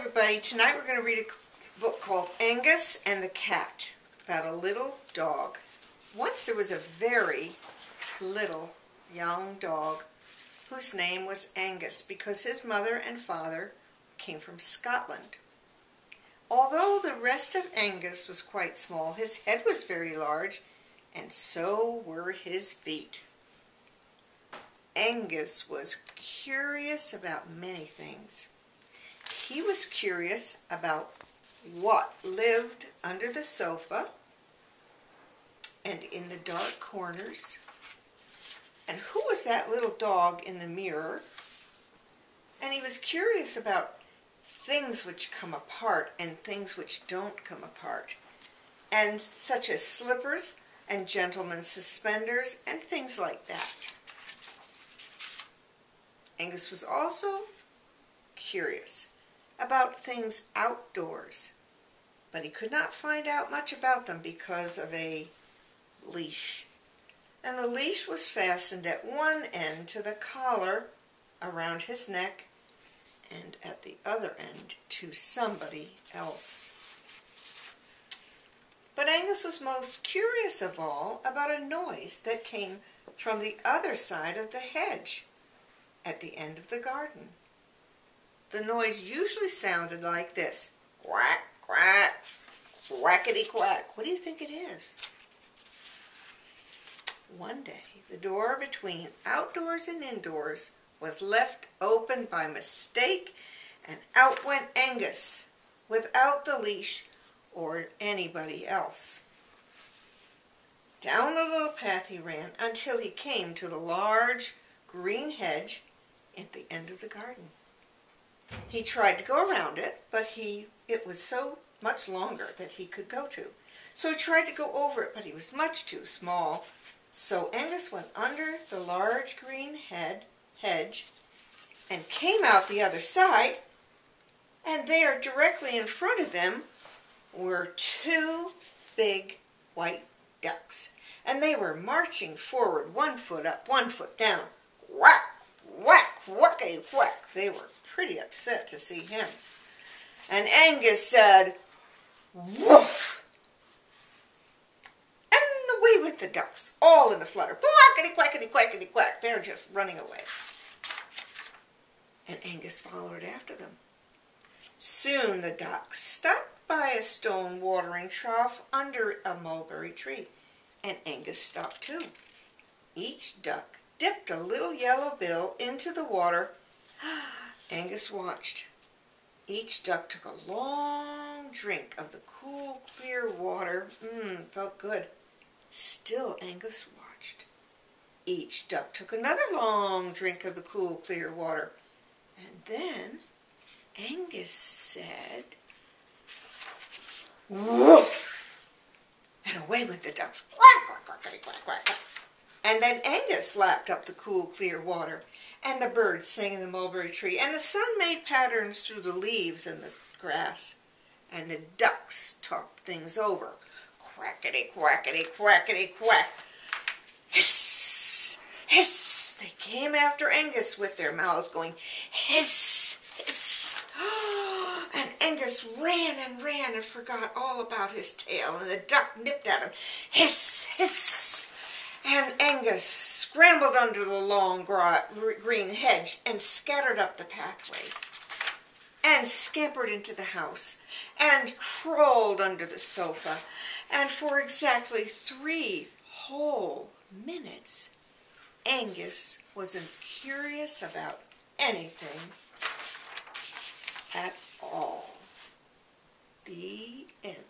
everybody. Tonight we're going to read a book called Angus and the Cat, about a little dog. Once there was a very little young dog whose name was Angus because his mother and father came from Scotland. Although the rest of Angus was quite small, his head was very large, and so were his feet. Angus was curious about many things. He was curious about what lived under the sofa and in the dark corners, and who was that little dog in the mirror. And he was curious about things which come apart and things which don't come apart, and such as slippers and gentlemen's suspenders and things like that. Angus was also curious about things outdoors, but he could not find out much about them because of a leash. And the leash was fastened at one end to the collar around his neck and at the other end to somebody else. But Angus was most curious of all about a noise that came from the other side of the hedge at the end of the garden. The noise usually sounded like this: quack, quack, quackity quack. What do you think it is? One day, the door between outdoors and indoors was left open by mistake, and out went Angus without the leash or anybody else. Down the little path he ran until he came to the large green hedge at the end of the garden. He tried to go around it, but it was so much longer that he could go to. So he tried to go over it, but he was much too small. So Angus went under the large green hedge and came out the other side, and there, directly in front of him, were two big white ducks. And they were marching forward, 1 foot up, 1 foot down. Whack, whack, whackity whack. They were pretty upset to see him. And Angus said, "Woof!" And away went the ducks, all in a flutter. Quackity, quackity, quackity, quack. They're just running away. And Angus followed after them. Soon the ducks stopped by a stone watering trough under a mulberry tree, and Angus stopped too. Each duck dipped a little yellow bill into the water. Angus watched. Each duck took a long drink of the cool, clear water. Felt good. Still Angus watched. Each duck took another long drink of the cool, clear water. And then Angus said, "Woof!" And away went the ducks. Quack, quack, quack, quack, quack, quack. And then Angus lapped up the cool, clear water, and the birds sang in the mulberry tree, and the sun made patterns through the leaves and the grass, and the ducks talked things over. Quackity, quackity, quackity, quack. Hiss, hiss. They came after Angus with their mouths going hiss, hiss. And Angus ran and forgot all about his tail, and the duck nipped at him. Hiss, hiss. And Angus scrambled under the long green hedge and scattered up the pathway and scampered into the house and crawled under the sofa. And for exactly 3 whole minutes, Angus wasn't curious about anything at all. The end.